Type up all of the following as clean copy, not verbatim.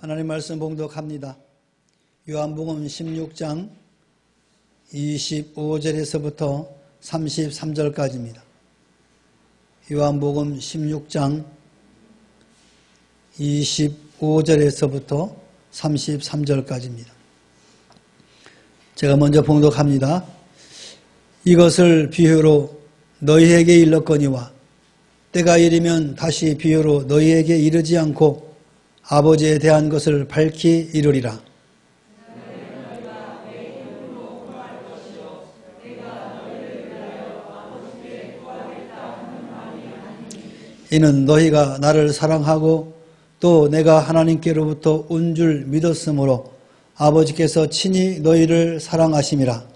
하나님 말씀 봉독합니다. 요한복음 16장 25절에서부터 33절까지입니다. 요한복음 16장 25절에서부터 33절까지입니다. 제가 먼저 봉독합니다. 이것을 비유로 너희에게 일렀거니와 때가 이르면 다시 비유로 너희에게 이르지 않고 아버지에 대한 것을 밝히 이르리라. 이는 너희가 나를 사랑하고 또 내가 하나님께로부터 온 줄 믿었으므로 아버지께서 친히 너희를 사랑하심이라.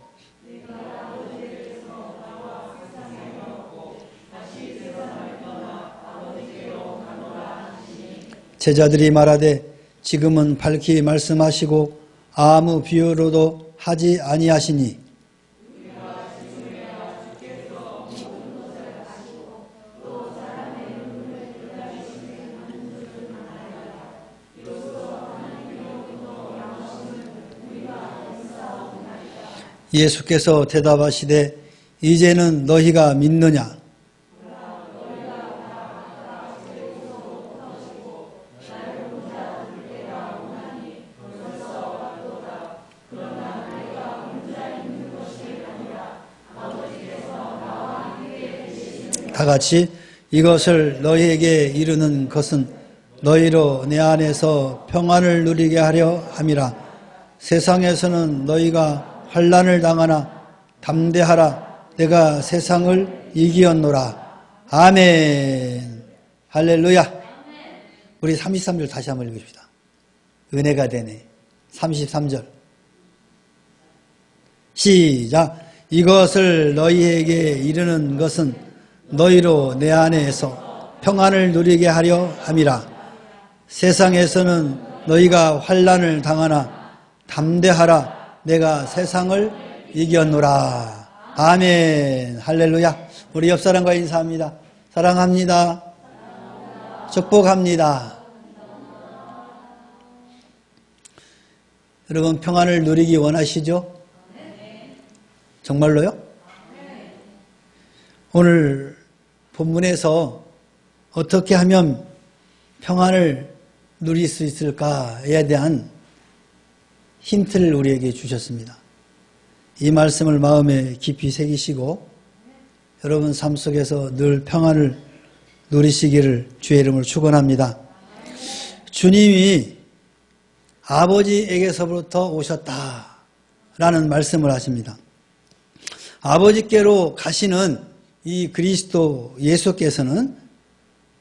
제자들이 말하되 지금은 밝히 말씀하시고 아무 비유로도 하지 아니하시니 예수께서 대답하시되 이제는 너희가 믿느냐? 다같이 이것을 너희에게 이르는 것은 너희로 내 안에서 평안을 누리게 하려 함이라. 세상에서는 너희가 환난을 당하나 담대하라. 내가 세상을 이기었노라. 아멘. 할렐루야. 우리 33절 다시 한번 읽읍시다. 은혜가 되네. 33절 시작. 이것을 너희에게 이르는 것은 너희로 내 안에서 평안을 누리게 하려 함이라. 세상에서는 너희가 환난을 당하나 담대하라. 내가 세상을 이겼노라. 아멘. 할렐루야. 우리 옆사람과 인사합니다. 사랑합니다. 축복합니다. 여러분 평안을 누리기 원하시죠? 정말로요? 오늘 본문에서 어떻게 하면 평안을 누릴 수 있을까에 대한 힌트를 우리에게 주셨습니다. 이 말씀을 마음에 깊이 새기시고 여러분 삶 속에서 늘 평안을 누리시기를 주의 이름으로 축원합니다. 주님이 아버지에게서부터 오셨다라는 말씀을 하십니다. 아버지께로 가시는 이 그리스도 예수께서는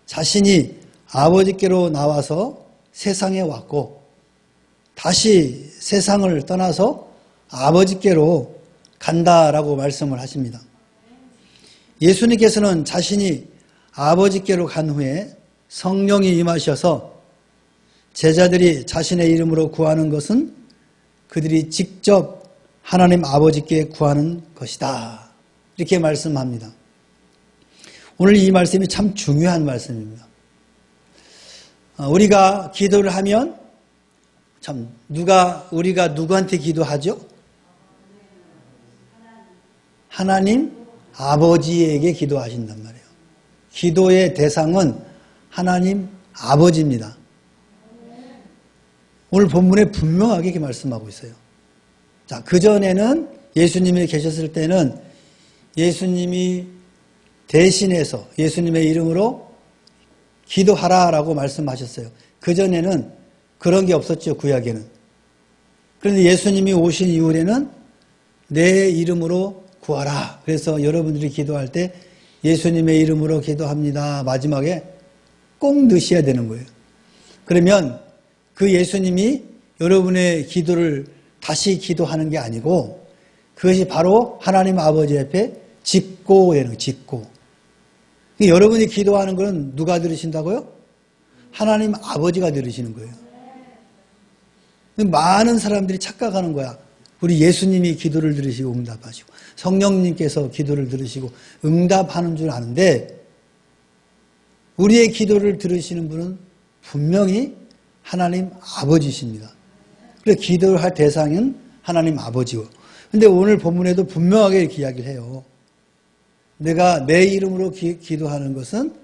자신이 아버지께로 나와서 세상에 왔고 다시 세상을 떠나서 아버지께로 간다라고 말씀을 하십니다. 예수님께서는 자신이 아버지께로 간 후에 성령이 임하셔서 제자들이 자신의 이름으로 구하는 것은 그들이 직접 하나님 아버지께 구하는 것이다. 이렇게 말씀합니다. 오늘 이 말씀이 참 중요한 말씀입니다. 우리가 기도를 하면 참 우리가 누구한테 기도하죠? 하나님 아버지에게 기도하신단 말이에요. 기도의 대상은 하나님 아버지입니다. 오늘 본문에 분명하게 이렇게 말씀하고 있어요. 자, 그전에는 예수님이 계셨을 때는 예수님이 대신해서 예수님의 이름으로 기도하라라고 말씀하셨어요. 그전에는 그런 게 없었죠, 구약에는. 그런데 예수님이 오신 이후에는 내 이름으로 구하라. 그래서 여러분들이 기도할 때 예수님의 이름으로 기도합니다. 마지막에 꼭 넣으셔야 되는 거예요. 그러면 그 예수님이 여러분의 기도를 다시 기도하는 게 아니고 그것이 바로 하나님 아버지 앞에 짓고 되는 짓고. 여러분이 기도하는 것은 누가 들으신다고요? 하나님 아버지가 들으시는 거예요. 많은 사람들이 착각하는 거야. 우리 예수님이 기도를 들으시고 응답하시고 성령님께서 기도를 들으시고 응답하는 줄 아는데 우리의 기도를 들으시는 분은 분명히 하나님 아버지십니다. 그래서 기도를 할 대상은 하나님 아버지고. 근데 오늘 본문에도 분명하게 이렇게 이야기를 해요. 내가 내 이름으로 기도하는 것은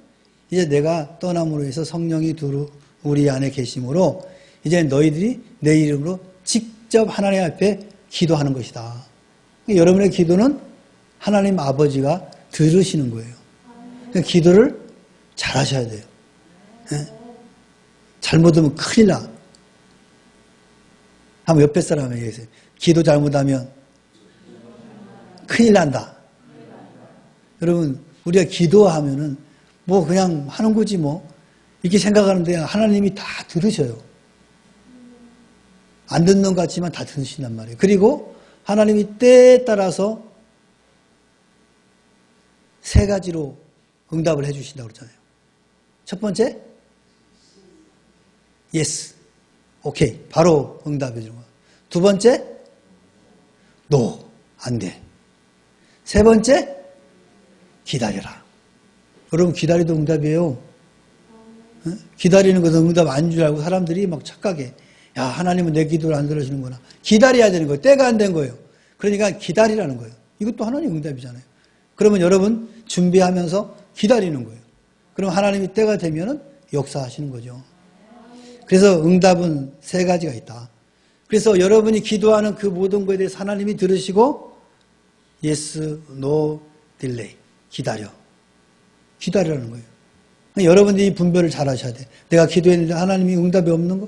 이제 내가 떠남으로 해서 성령이 두루 우리 안에 계심으로 이제 너희들이 내 이름으로 직접 하나님 앞에 기도하는 것이다. 여러분의 기도는 하나님 아버지가 들으시는 거예요. 그러니까 기도를 잘 하셔야 돼요. 잘못하면 큰일 나. 한번 옆에 사람에게 얘기하세요. 기도 잘못하면 큰일 난다. 여러분, 우리가 기도하면은 뭐 그냥 하는 거지 뭐. 이렇게 생각하는데 하나님이 다 들으셔요. 안 듣는 것 같지만 다 들으신단 말이에요. 그리고 하나님이 때에 따라서 세 가지로 응답을 해 주신다고 그러잖아요. 첫 번째, yes, 오케이, 바로 응답해 주는 거예요. 두 번째, no, 안 돼. 세 번째, 기다려라. 여러분, 기다리도 응답이에요. 기다리는 것은 응답 아닌 줄 알고 사람들이 막 착각해. 야, 하나님은 내 기도를 안 들으시는구나. 기다려야 되는 거예요. 때가 안 된 거예요. 그러니까 기다리라는 거예요. 이것도 하나님 응답이잖아요. 그러면 여러분 준비하면서 기다리는 거예요. 그럼 하나님이 때가 되면은 역사하시는 거죠. 그래서 응답은 세 가지가 있다. 그래서 여러분이 기도하는 그 모든 것에 대해서 하나님이 들으시고 yes, no, delay. 기다리라는 거예요. 여러분들이 이 분별을 잘 하셔야 돼. 내가 기도했는데 하나님이 응답이 없는 거?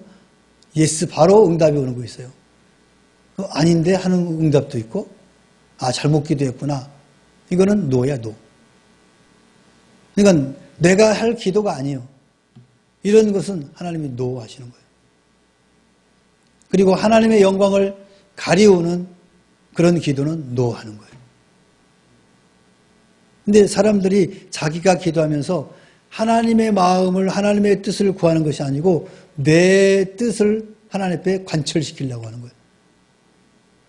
yes, 바로 응답이 오는 거 있어요. 아닌데 하는 응답도 있고, 아, 잘못 기도했구나. 이거는 no야, no. 그러니까 내가 할 기도가 아니에요. 이런 것은 하나님이 no 하시는 거예요. 그리고 하나님의 영광을 가리우는 그런 기도는 no 하는 거예요. 근데 사람들이 자기가 기도하면서 하나님의 마음을, 하나님의 뜻을 구하는 것이 아니고 내 뜻을 하나님 앞에 관철시키려고 하는 거예요.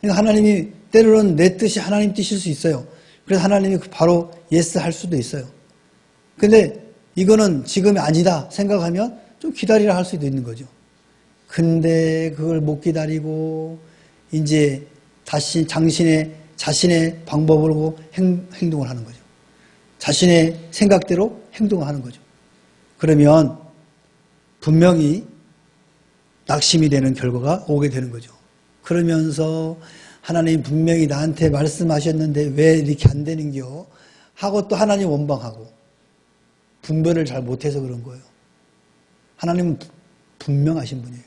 그러니까 하나님이 때로는 내 뜻이 하나님 뜻일 수 있어요. 그래서 하나님이 바로 예스 할 수도 있어요. 근데 이거는 지금이 아니다 생각하면 좀 기다리라 할 수도 있는 거죠. 근데 그걸 못 기다리고 이제 다시 자신의 방법으로 행동을 하는 거죠. 자신의 생각대로 행동을 하는 거죠. 그러면 분명히 낙심이 되는 결과가 오게 되는 거죠. 그러면서 하나님 분명히 나한테 말씀하셨는데 왜 이렇게 안 되는겨? 하고 또 하나님 원망하고 분별을 잘 못해서 그런 거예요. 하나님은 분명하신 분이에요.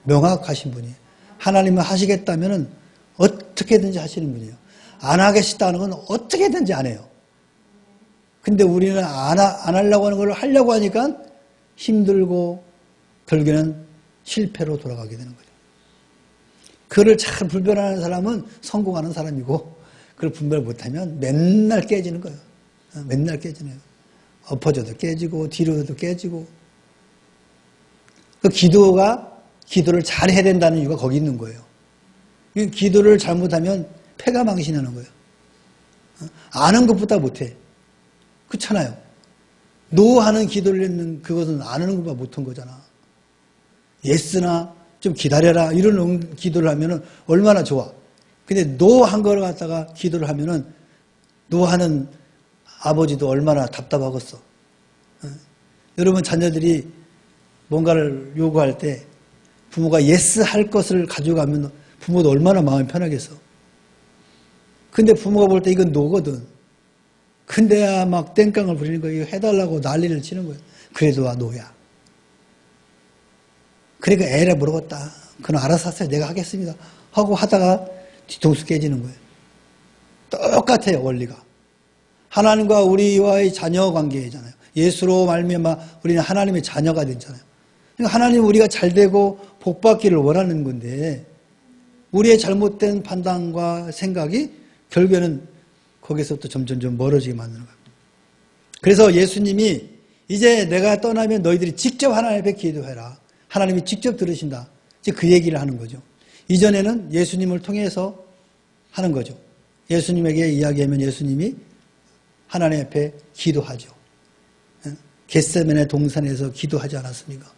명확하신 분이에요. 하나님은 하시겠다면 어떻게든지 하시는 분이에요. 안 하겠다는 건 어떻게든지 안 해요. 근데 우리는 안 하려고 하는 걸 하려고 하니까 힘들고 결국에는 실패로 돌아가게 되는 거죠. 그를 잘 분별하는 사람은 성공하는 사람이고 그걸 분별 못하면 맨날 깨지는 거예요. 맨날 깨지는 거예요. 엎어져도 깨지고 뒤로도 깨지고. 그 기도를 잘 해야 된다는 이유가 거기 있는 거예요. 기도를 잘못하면 패가 망신하는 거예요. 아는 것보다 못해. 그렇잖아요. 노하는 기도를 했는 그것은 안 하는 것보다 못한 거잖아. 예스나 좀 기다려라 이런 기도를 하면은 얼마나 좋아. 근데 노한 걸 갖다가 기도를 하면은 노하는 아버지도 얼마나 답답하겠어. 여러분 자녀들이 뭔가를 요구할 때 부모가 예스 할 것을 가져가면 부모도 얼마나 마음이 편하겠어. 근데 부모가 볼 때 이건 노거든. 근데야 막 땡깡을 부리는 거예요. 이거 해달라고 난리를 치는 거예요. 그래도 노야. 그러니까 애를 물어봤다. 그는 알아서 하세요. 내가 하겠습니다. 하고 하다가 뒤통수 깨지는 거예요. 똑같아요. 원리가. 하나님과 우리와의 자녀 관계잖아요. 예수로 말미암아 우리는 하나님의 자녀가 됐잖아요. 그러니까 하나님 우리가 잘 되고 복 받기를 원하는 건데 우리의 잘못된 판단과 생각이 결국에는 거기서부터 점점 멀어지게 만드는 거예요. 그래서 예수님이 이제 내가 떠나면 너희들이 직접 하나님 앞에 기도해라. 하나님이 직접 들으신다. 이제 그 얘기를 하는 거죠. 이전에는 예수님을 통해서 하는 거죠. 예수님에게 이야기하면 예수님이 하나님 앞에 기도하죠. 겟세마네 동산에서 기도하지 않았습니까?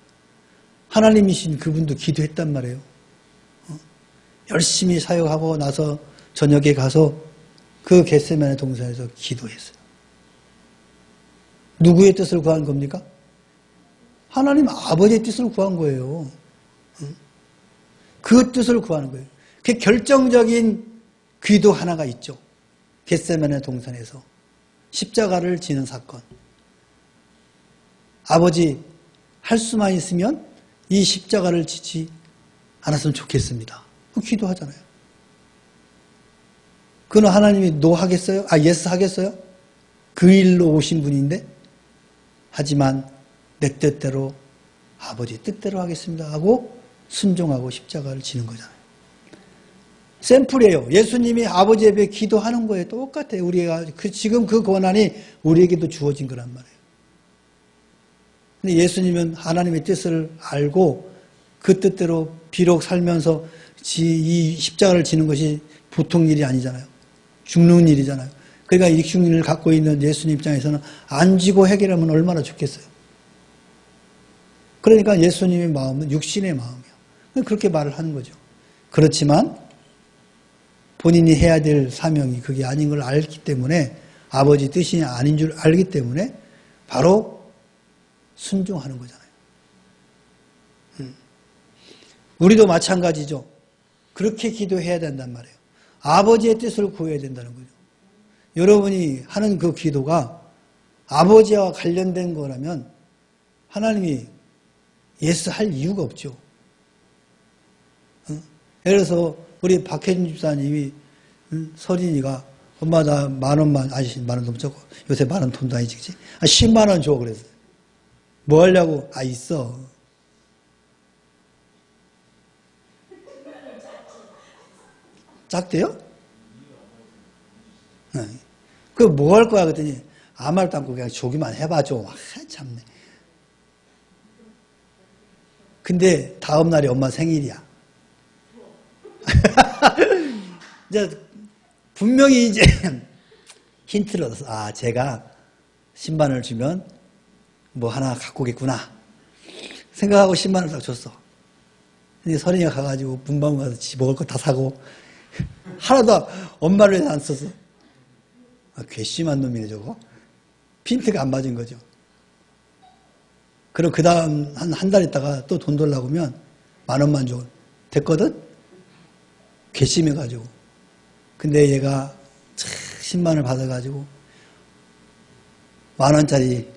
하나님이신 그분도 기도했단 말이에요. 열심히 사역하고 나서 저녁에 가서 그 겟세마네 동산에서 기도했어요. 누구의 뜻을 구한 겁니까? 하나님 아버지의 뜻을 구한 거예요. 그 뜻을 구하는 거예요. 그 결정적인 기도 하나가 있죠. 겟세마네 동산에서 십자가를 지는 사건. 아버지, 할 수만 있으면 이 십자가를 지지 않았으면 좋겠습니다. 그 기도하잖아요. 그는 하나님이 노 하겠어요? 예스 하겠어요? 그 일로 오신 분인데, 하지만 내 뜻대로 아버지 뜻대로 하겠습니다 하고 순종하고 십자가를 지는 거잖아요. 샘플이에요. 예수님이 아버지 앞에 기도하는 거에 똑같아요. 우리가 지금 그 권한이 우리에게도 주어진 거란 말이에요. 근데 예수님은 하나님의 뜻을 알고 그 뜻대로 비록 살면서 이 십자가를 지는 것이 보통 일이 아니잖아요. 죽는 일이잖아요. 그러니까 이 죽는 일을 갖고 있는 예수님 입장에서는 안 지고 해결하면 얼마나 좋겠어요. 그러니까 예수님의 마음은 육신의 마음이에요. 그렇게 말을 하는 거죠. 그렇지만 본인이 해야 될 사명이 그게 아닌 걸 알기 때문에, 아버지 뜻이 아닌 줄 알기 때문에 바로 순종하는 거잖아요. 우리도 마찬가지죠. 그렇게 기도해야 된단 말이에요. 아버지의 뜻을 구해야 된다는 거죠. 여러분이 하는 그 기도가 아버지와 관련된 거라면 하나님이 예스 할 이유가 없죠. 예를 들어서 우리 박혜진 집사님이 서린이가 엄마 나 10,000원만, 아니 10,000원 너무 적고 요새 10,000원 돈도 아니지 그치? 10만 원 줘 그랬어요. 뭐 하려고? 있어. 작대요? 네. 그 뭐 할 거야 그랬더니 아무 말도 않고 그냥 조기만 해봐 줘. 참네. 근데 다음 날이 엄마 생일이야. 이제 분명히 이제 힌트를 얻어서 제가 10만 원을 주면 뭐 하나 갖고 오겠구나 생각하고 10만 원을 딱 줬어. 근데 서린이가 가가지고 문방구 가서 지 먹을 거 다 사고 하나도 엄마를 위해서 안 썼어. 괘씸한 놈이네 저거. 핀트가 안 맞은 거죠. 그리고 그 다음 한 달 있다가 또 돈 달라고 하면 10,000원만 줘. 됐거든? 괘씸해가지고. 근데 얘가 10만 원을 받아가지고 10,000원짜리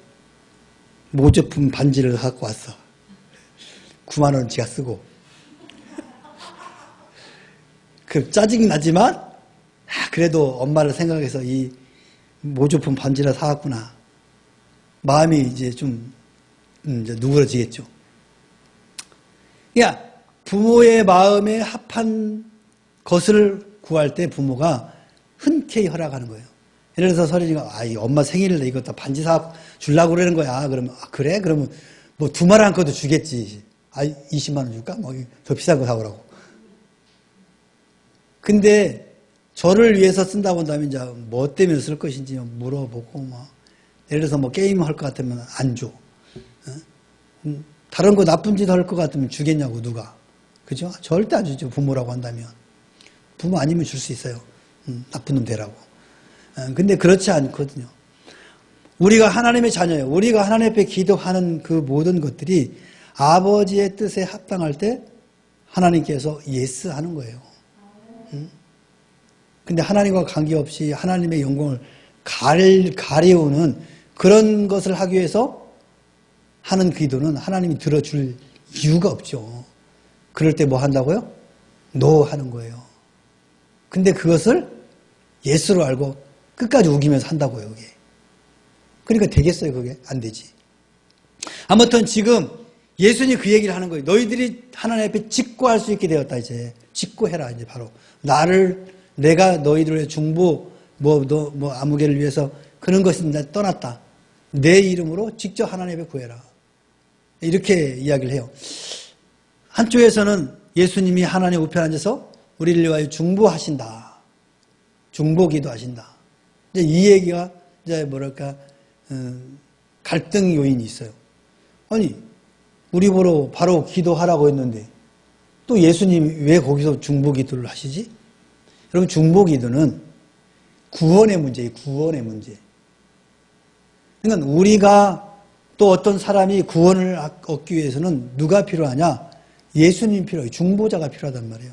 모조품 반지를 갖고 왔어. 9만 원 지가 쓰고. 그 짜증이 나지만 그래도 엄마를 생각해서 이 모조품 반지를 사왔구나. 마음이 이제 좀 이제 누그러지겠죠. 그러니까 부모의 마음에 합한 것을 구할 때 부모가 흔쾌히 허락하는 거예요. 예를 들어서 서린이가 이 엄마 생일인데 이거 다 반지 사 주려고 그러는 거야. 그러면 그래? 그러면 뭐 두 말 한 것도 주겠지. 20만 원 줄까? 뭐 더 비싼 거 사오라고. 근데 저를 위해서 쓴다고 한다면 이제 뭐 때문에 쓸 것인지 물어보고 뭐 예를 들어서 뭐 게임 할 것 같으면 안 줘. 다른 거 나쁜 짓 할 것 같으면 주겠냐고 누가. 그죠? 절대 안 주죠. 부모라고 한다면. 부모 아니면 줄 수 있어요. 나쁜 놈 되라고. 근데 그렇지 않거든요. 우리가 하나님의 자녀예요. 우리가 하나님 앞에 기도하는 그 모든 것들이 아버지의 뜻에 합당할 때 하나님께서 예스 하는 거예요. 근데 하나님과 관계없이 하나님의 영광을 가려우는 그런 것을 하기 위해서 하는 기도는 하나님이 들어줄 이유가 없죠. 그럴 때 뭐 한다고요? 노 하는 거예요. 근데 그것을 예스로 알고 끝까지 우기면서 한다고요, 그게. 그러니까 되겠어요, 그게? 안 되지. 아무튼 지금 예수님이 그 얘기를 하는 거예요. 너희들이 하나님 앞에 직고할 수 있게 되었다, 이제. 직고해라, 이제 바로. 내가 너희들의 중보, 아무개를 위해서 그런 것은 떠났다. 내 이름으로 직접 하나님 앞에 구해라. 이렇게 이야기를 해요. 한쪽에서는 예수님이 하나님 우편에 앉아서 우리를 위하여 중보하신다. 중보기도 하신다. 이제 이 얘기가 이제 갈등 요인이 있어요. 아니, 우리 보러 바로 기도하라고 했는데 또 예수님이 왜 거기서 중보기도를 하시지? 여러분, 중보기도는 구원의 문제예요. 구원의 문제. 그러니까 우리가 또 어떤 사람이 구원을 얻기 위해서는 누가 필요하냐? 예수님이 필요해요. 중보자가 필요하단 말이에요.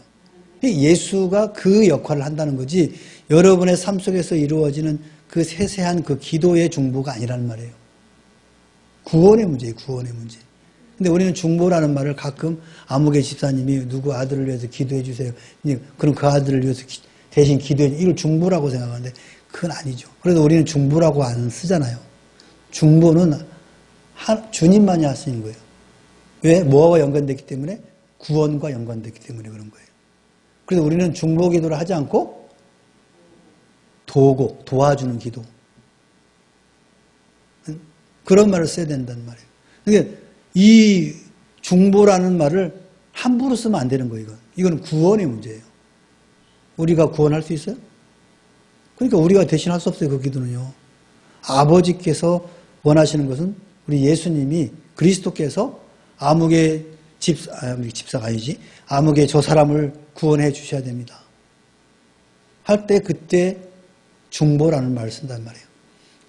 예수가 그 역할을 한다는 거지 여러분의 삶 속에서 이루어지는 그 세세한 그 기도의 중보가 아니라는 말이에요. 구원의 문제예요. 구원의 문제. 근데 우리는 중보라는 말을 가끔 아무개 집사님이 누구 아들을 위해서 기도해 주세요. 그럼 그 아들을 위해서 대신 기도해 주세요. 이걸 중보라고 생각하는데 그건 아니죠. 그래도 우리는 중보라고 안 쓰잖아요. 중보는 주님만이 할 수 있는 거예요. 왜? 뭐와 연관됐기 때문에? 구원과 연관됐기 때문에 그런 거예요. 그래서 우리는 중보 기도를 하지 않고 도고, 도와주는 기도. 그런 말을 써야 된다는 말이에요. 그러니까 이 중보라는 말을 함부로 쓰면 안 되는 거예요. 이건 구원의 문제예요. 우리가 구원할 수 있어요? 그러니까 우리가 대신할 수 없어요. 그 기도는요. 아버지께서 원하시는 것은 우리 예수님이 그리스도께서 아무개 집사가 아니지. 아무개 저 사람을 구원해 주셔야 됩니다. 할 때 그때 중보라는 말을 쓴단 말이에요.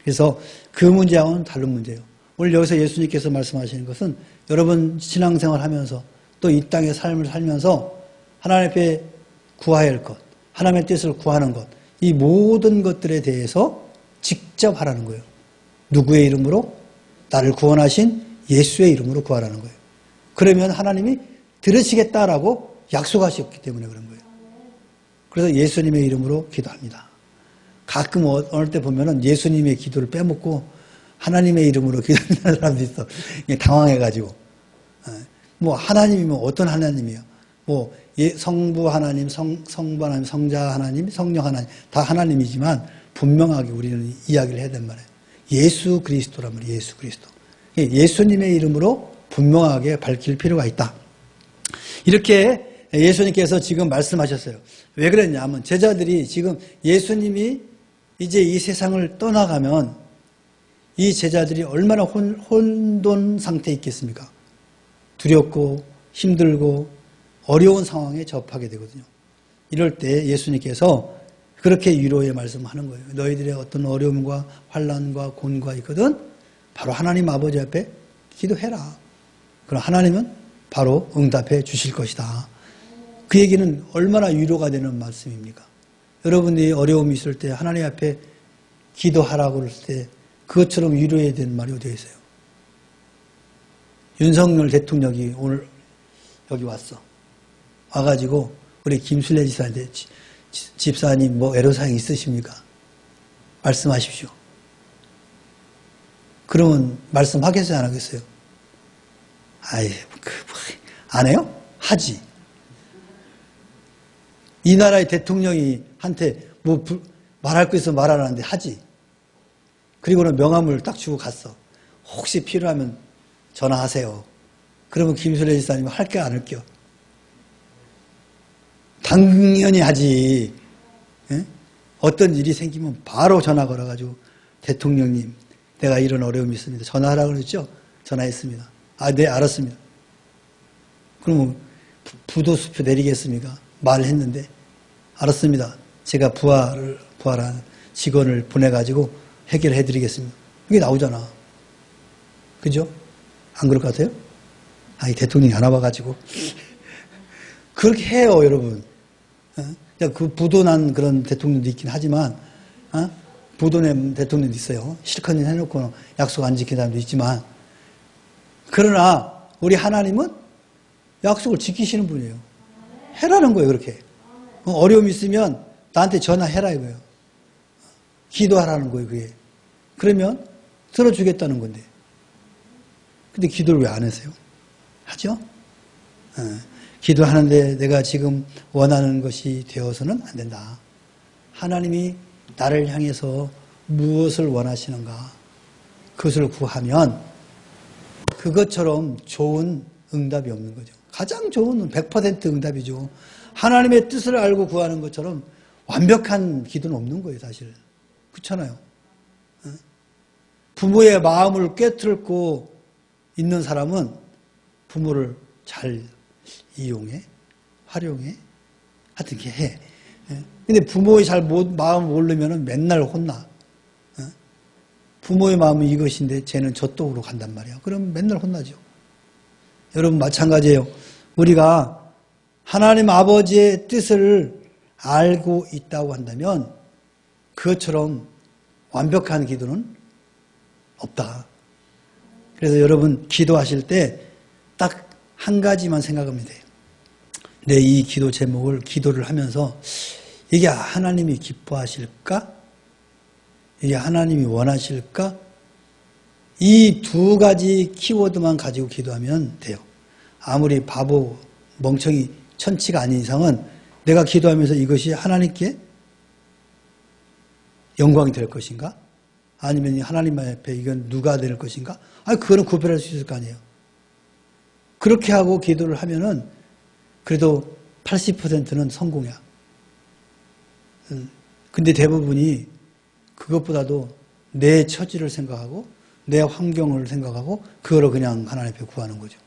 그래서 그 문제와는 다른 문제예요. 오늘 여기서 예수님께서 말씀하시는 것은 여러분 신앙생활 하면서 또 이 땅의 삶을 살면서 하나님 앞에 구해야 할 것, 하나님의 뜻을 구하는 것, 이 모든 것들에 대해서 직접 하라는 거예요. 누구의 이름으로? 나를 구원하신 예수의 이름으로 구하라는 거예요. 그러면 하나님이 들으시겠다라고 약속하셨기 때문에 그런 거예요. 그래서 예수님의 이름으로 기도합니다. 가끔 어느 때 보면은 예수님의 기도를 빼먹고 하나님의 이름으로 기도하는 사람도 있어. 당황해가지고. 뭐 하나님이면 어떤 하나님이에요? 뭐 성부 하나님, 성부 하나님, 성자 하나님, 성령 하나님 다 하나님이지만 분명하게 우리는 이야기를 해야 된단 말이에요. 예수 그리스도란 말이에요. 예수 그리스도. 예수님의 이름으로 분명하게 밝힐 필요가 있다. 이렇게 예수님께서 지금 말씀하셨어요. 왜 그랬냐면 제자들이 지금 예수님이 이제 이 세상을 떠나가면 이 제자들이 얼마나 혼돈 상태에 있겠습니까? 두렵고 힘들고 어려운 상황에 접하게 되거든요. 이럴 때 예수님께서 그렇게 위로의 말씀하는 거예요. 너희들의 어떤 어려움과 환난과 곤고가 있거든 바로 하나님 아버지 앞에 기도해라. 그럼 하나님은 바로 응답해 주실 것이다. 그 얘기는 얼마나 위로가 되는 말씀입니까? 여러분이 어려움이 있을 때 하나님 앞에 기도하라고 그럴 때 그것처럼 위로해야 되는 말이 어디에 있어요? 윤석열 대통령이 오늘 여기 왔어. 와가지고 우리 김순례 지사한테 집사님 뭐 애로사항 있으십니까? 말씀하십시오. 그러면 말씀하겠어요? 안 하겠어요? 아이, 안 해요? 하지. 이 나라의 대통령이 한테 뭐 말할 거 있으면 말하라는데 하지. 그리고는 명함을 딱 주고 갔어. 혹시 필요하면 전화하세요. 그러면 김순례 지사님은 할게 안 할게요? 당연히 하지. 예? 어떤 일이 생기면 바로 전화 걸어가지고 대통령님 내가 이런 어려움이 있습니다. 전화하라고 그랬죠? 전화했습니다. 아, 네, 알았습니다. 그러면 부도수표 내리겠습니까? 말했는데 알았습니다. 제가 부활한 직원을 보내가지고 해결해 드리겠습니다. 이게 나오잖아. 그죠? 안 그럴 것 같아요? 아니, 대통령이 안 와봐가지고. 그렇게 해요, 여러분. 그 부도난 그런 대통령도 있긴 하지만, 부도낸 대통령도 있어요. 실컷 해놓고 약속 안 지킨 사람도 있지만, 그러나 우리 하나님은 약속을 지키시는 분이에요. 해라는 거예요, 그렇게. 어려움이 있으면 나한테 전화해라 이거예요. 기도하라는 거예요, 그게. 그러면 들어주겠다는 건데. 근데 기도를 왜 안 하세요? 하죠? 기도하는데 내가 지금 원하는 것이 되어서는 안 된다. 하나님이 나를 향해서 무엇을 원하시는가? 그것을 구하면 그것처럼 좋은 응답이 없는 거죠. 가장 좋은 100% 응답이죠. 하나님의 뜻을 알고 구하는 것처럼 완벽한 기도는 없는 거예요, 사실. 그렇잖아요. 부모의 마음을 꿰뚫고 있는 사람은 부모를 잘 이용해, 활용해, 하여튼 이렇게 해. 근데 부모의 마음을 모르면 맨날 혼나. 부모의 마음은 이것인데 쟤는 저쪽으로 간단 말이야. 그럼 맨날 혼나죠. 여러분 마찬가지예요. 우리가 하나님 아버지의 뜻을 알고 있다고 한다면 그것처럼 완벽한 기도는 없다. 그래서 여러분 기도하실 때 딱 한 가지만 생각하면 돼요. 내 이 기도 제목을 기도를 하면서 이게 하나님이 기뻐하실까? 이게 하나님이 원하실까? 이 두 가지 키워드만 가지고 기도하면 돼요. 아무리 바보, 멍청이, 천치가 아닌 이상은 내가 기도하면서 이것이 하나님께 영광이 될 것인가? 아니면 하나님 앞에 이건 누가 될 것인가? 아니, 그거는 구별할 수 있을 거 아니에요. 그렇게 하고 기도를 하면은 그래도 80%는 성공이야. 근데 대부분이 그것보다도 내 처지를 생각하고 내 환경을 생각하고 그거를 그냥 하나님 앞에 구하는 거죠.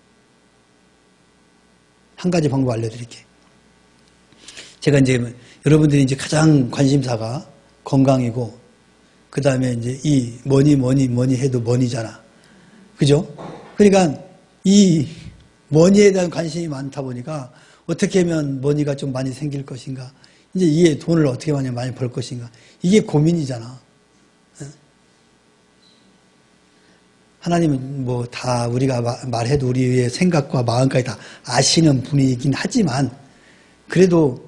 한 가지 방법 알려드릴게요. 제가 이제 여러분들이 이제 가장 관심사가 건강이고 그 다음에 이제 이 뭐니 해도 머니잖아. 그죠? 그러니까 이 머니에 대한 관심이 많다 보니까 어떻게 하면 머니가 좀 많이 생길 것인가? 이제 이게 돈을 어떻게 많이 벌 것인가? 이게 고민이잖아. 하나님은 뭐 다 우리가 말해도 우리의 생각과 마음까지 다 아시는 분이긴 하지만 그래도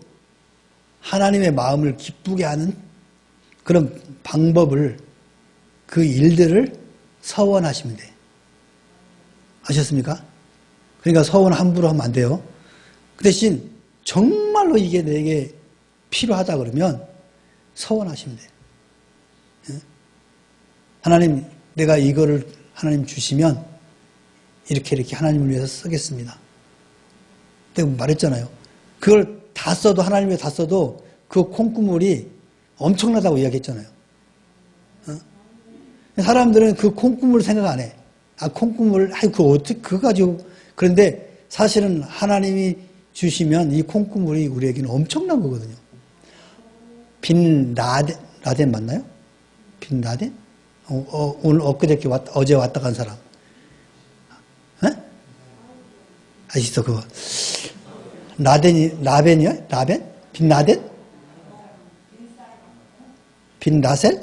하나님의 마음을 기쁘게 하는 그런 방법을 그 일들을 서원하시면 돼. 아셨습니까? 그러니까 서원 함부로 하면 안 돼요. 그 대신 정말로 이게 내게 필요하다 그러면 서원하시면 돼요. 하나님, 내가 이거를 하나님 주시면 이렇게 하나님을 위해서 쓰겠습니다. 내가 말했잖아요. 그걸 다 써도 하나님 위해 다 써도 그 콩구물이 엄청나다고 이야기했잖아요. 사람들은 그 콩구물을 생각 안 해. 콩구물, 그거 가지고. 그런데 사실은 하나님이 주시면 이 콩구물이 우리에게는 엄청난 거거든요. 빈 라덴 맞나요? 빈 라덴? 오늘 엊그저께 어제 왔다 간 사람. 있어, 그거. 라벤이요? 라벤? 빈 라덴? 빈 라셀?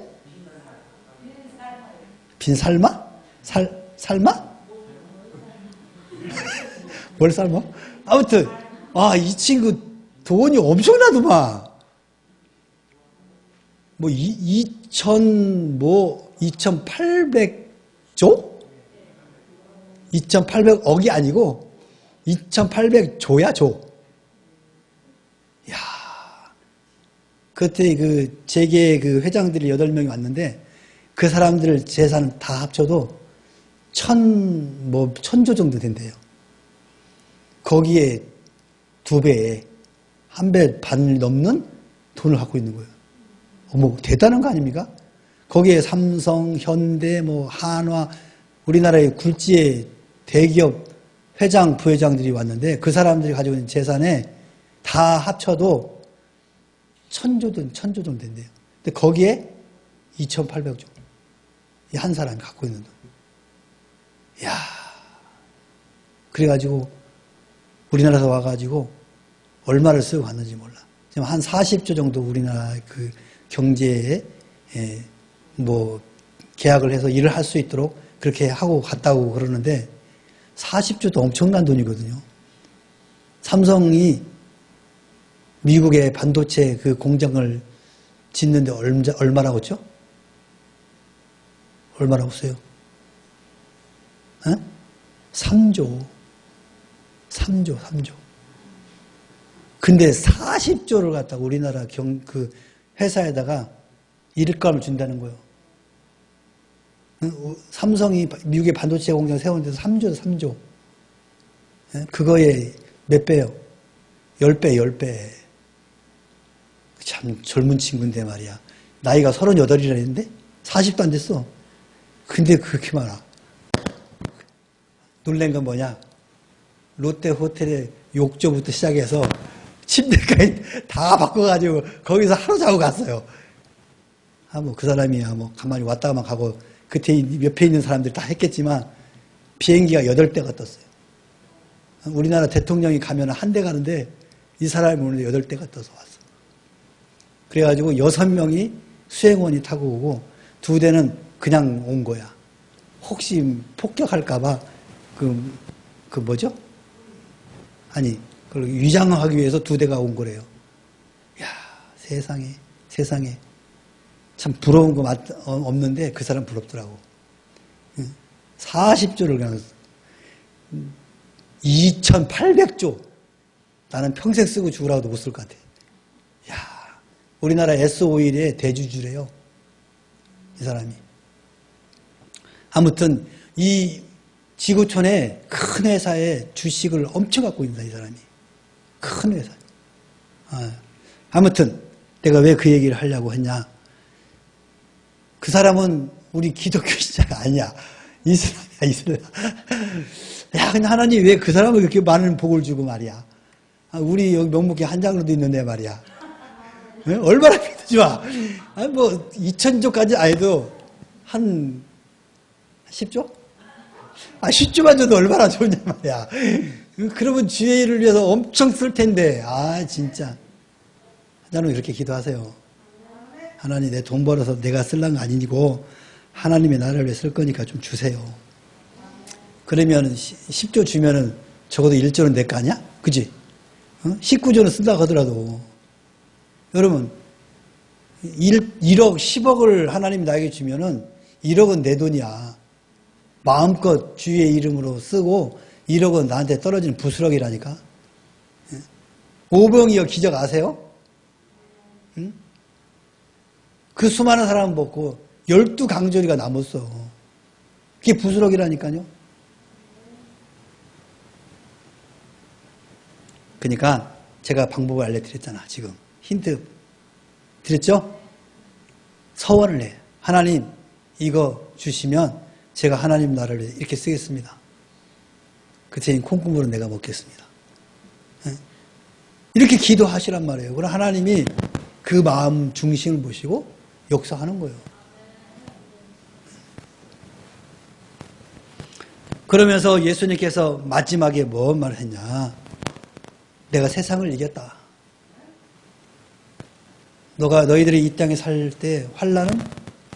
빈 살마? 살마? 뭘 삶아? 아무튼, 이 친구 돈이 엄청나더만. 2,800조? 2,800억이 아니고 2,800조야, 조. 야, 그때 그 재계 그 회장들이 8명이 왔는데 그 사람들 재산 다 합쳐도 1,000조 정도 된대요. 거기에 2배에 1배 반을 넘는 돈을 갖고 있는 거예요. 대단한 거 아닙니까? 거기에 삼성, 현대, 한화, 우리나라의 굴지의 대기업 회장, 부회장들이 왔는데 그 사람들이 가지고 있는 재산에 다 합쳐도 1,000조 정도 된대요. 근데 거기에 2,800조. 이 한 사람이 갖고 있는 돈. 이야. 그래가지고 우리나라에서 와가지고 얼마를 쓰고 갔는지 몰라. 지금 한 40조 정도 우리나라 그 경제에 계약을 해서 일을 할 수 있도록 그렇게 하고 갔다고 그러는데 40조도 엄청난 돈이거든요. 삼성이 미국의 반도체 그 공장을 짓는데 얼마라고 했죠? 얼마라고 써요? 3조. 근데 40조를 갖다가 우리나라 그 회사에다가 일감을 준다는 거예요. 삼성이 미국의 반도체 공장 세우는 데서 3조. 그거에 몇 배요? 10배. 참 젊은 친구인데 말이야. 나이가 38이라는데 40도 안 됐어. 근데 그렇게 많아. 놀란 건 뭐냐? 롯데 호텔의 욕조부터 시작해서 침대까지 다 바꿔가지고 거기서 하루 자고 갔어요. 뭐 그 사람이야 뭐 가만히 왔다가만 가고 그때 옆에 있는 사람들이 다 했겠지만 비행기가 8대가 떴어요. 우리나라 대통령이 가면 한 대 가는데 이 사람이 오늘 8대가 떠서 왔어. 그래가지고 6명이 수행원이 타고 오고 2대는 그냥 온 거야. 혹시 폭격할까봐 그 뭐죠? 아니 그걸 위장하기 위해서 2대가 온 거래요. 야 세상에 참 부러운 거 없는데 그 사람 부럽더라고. 40조를 그냥 2800조 나는 평생 쓰고 죽으라고도 못 쓸 것 같아. 야 우리나라 S-오일의 대주주래요. 이 사람이. 아무튼 이 지구촌에 큰 회사에 주식을 엄청 갖고 있는 이 사람이. 큰 회사. 아무튼 내가 왜 그 얘기를 하려고 했냐. 그 사람은 우리 기독교 신자가 아니야. 이슬람이야. 야, 근데 하나님 왜 그 사람을 그렇게 많은 복을 주고 말이야. 우리 여기 명목회 한 장으로도 있는데 말이야. 얼마나 믿지 마. 뭐 2000조까지 아니도 한 10조? 10조만 줘도 얼마나 좋냐 말이야. 그러면 주의 일을 위해서 엄청 쓸 텐데. 진짜. 하나님 이렇게 기도하세요. 하나님 내 돈 벌어서 내가 쓸란 거 아니고 하나님의 나라를 위해 쓸 거니까 좀 주세요. 그러면 10조 주면은 적어도 1조는 내 거 아니야? 그지? 19조는 쓴다고 하더라도. 여러분, 1억, 10억을 하나님이 나에게 주면은 1억은 내 돈이야. 마음껏 주의 이름으로 쓰고 1억은 나한테 떨어지는 부스러기라니까. 오병이어 기적 아세요? 응? 그 수많은 사람 먹고 12강조리가 남았어. 그게 부스러기라니까요. 그러니까 제가 방법을 알려드렸잖아. 지금 힌트 드렸죠? 서원을 해. 하나님 이거 주시면 제가 하나님 나라를 이렇게 쓰겠습니다. 그 대신 콩국물은 내가 먹겠습니다. 이렇게 기도하시란 말이에요. 그럼 하나님이 그 마음 중심을 보시고 역사하는 거예요. 그러면서 예수님께서 마지막에 뭔 말을 했냐. 내가 세상을 이겼다. 너희들이 이 땅에 살 때 환난은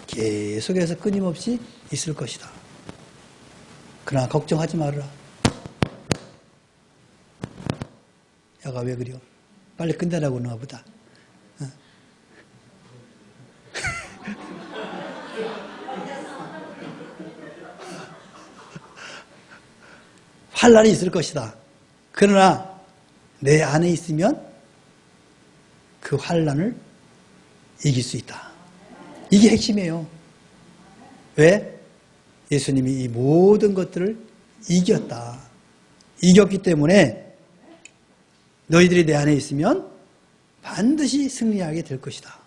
계속해서 끊임없이 있을 것이다. 그러나 걱정하지 말아라. 야가 왜 그래요? 빨리 끝내라고 그러나 보다. 환난이 있을 것이다. 그러나 내 안에 있으면 그 환난을 이길 수 있다. 이게 핵심이에요. 왜? 예수님이 이 모든 것들을 이겼다. 이겼기 때문에 너희들이 내 안에 있으면 반드시 승리하게 될 것이다.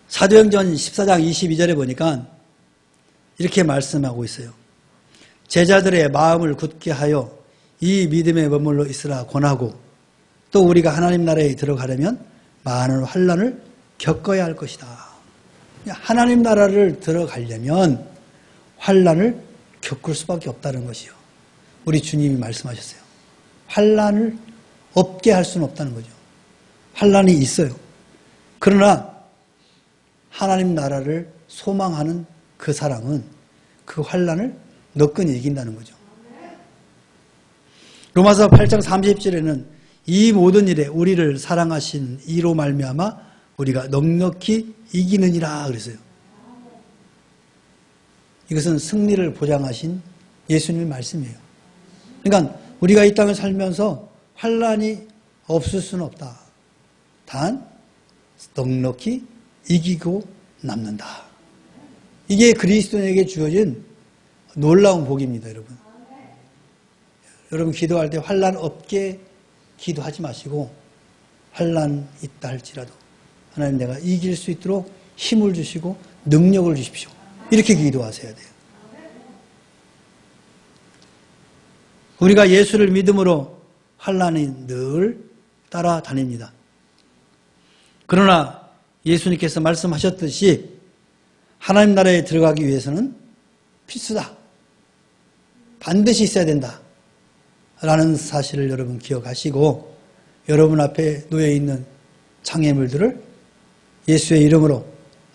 사도행전 14장 22절에 보니까 이렇게 말씀하고 있어요. 제자들의 마음을 굳게 하여 이 믿음에 머물러 있으라 권하고 또 우리가 하나님 나라에 들어가려면 많은 환난을 겪어야 할 것이다. 하나님 나라를 들어가려면 환난을 겪을 수밖에 없다는 것이요. 우리 주님이 말씀하셨어요. 환난을 없게 할 수는 없다는 거죠. 환난이 있어요. 그러나 하나님 나라를 소망하는 그 사람은 그 환난을 너끈히 이긴다는 거죠. 로마서 8장 30절에는 이 모든 일에 우리를 사랑하신 이로 말미암아 우리가 넉넉히 이기느니라 그랬어요. 이것은 승리를 보장하신 예수님의 말씀이에요. 그러니까 우리가 이 땅을 살면서 환난이 없을 수는 없다. 단 넉넉히 이기고 남는다. 이게 그리스도인에게 주어진 놀라운 복입니다, 여러분. 여러분 기도할 때 환난 없게 기도하지 마시고 환난 있다 할지라도 하나님 내가 이길 수 있도록 힘을 주시고 능력을 주십시오. 이렇게 기도하셔야 돼요. 우리가 예수를 믿음으로 환난이 늘 따라다닙니다. 그러나 예수님께서 말씀하셨듯이 하나님 나라에 들어가기 위해서는 필수다. 반드시 있어야 된다. 라는 사실을 여러분 기억하시고 여러분 앞에 놓여있는 장애물들을 예수의 이름으로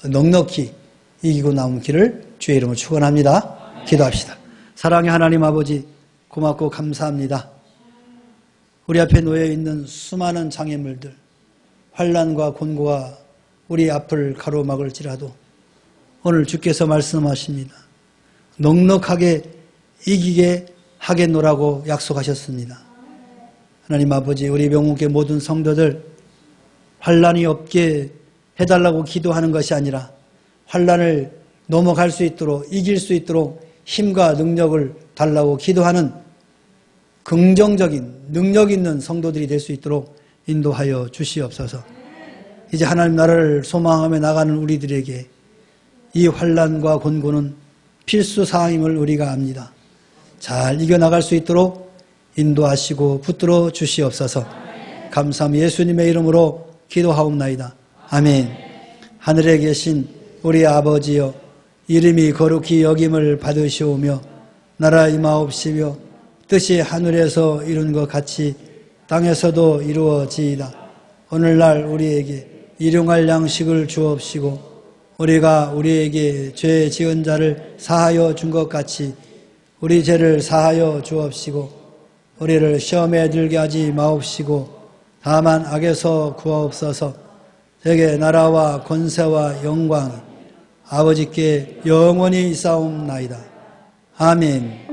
넉넉히 이기고 남은 길을 주의 이름으로 축원합니다. 기도합시다. 사랑의 하나님 아버지 고맙고 감사합니다. 우리 앞에 놓여있는 수많은 장애물들 환난과 곤고가 우리 앞을 가로막을지라도 오늘 주께서 말씀하십니다. 넉넉하게 이기게 하겠노라고 약속하셨습니다. 하나님 아버지 우리 명문교회 모든 성도들 환난이 없게 해달라고 기도하는 것이 아니라 환난을 넘어갈 수 있도록 이길 수 있도록 힘과 능력을 달라고 기도하는 긍정적인 능력 있는 성도들이 될 수 있도록 인도하여 주시옵소서. 이제 하나님 나라를 소망하며 나가는 우리들에게 이 환난과 곤고는 필수 사항임을 우리가 압니다. 잘 이겨나갈 수 있도록 인도하시고 붙들어 주시옵소서. 감사함 예수님의 이름으로 기도하옵나이다. 아멘. 하늘에 계신 우리 아버지여 이름이 거룩히 여김을 받으시오며 나라 임하옵시며 뜻이 하늘에서 이룬 것 같이 땅에서도 이루어지이다. 오늘날 우리에게 일용할 양식을 주옵시고 우리가 우리에게 죄 지은 자를 사하여 준 것 같이 우리 죄를 사하여 주옵시고 우리를 시험에 들게 하지 마옵시고 다만 악에서 구하옵소서. 되게 나라와 권세와 영광이 아버지께 영원히 있사옵나이다. 아멘.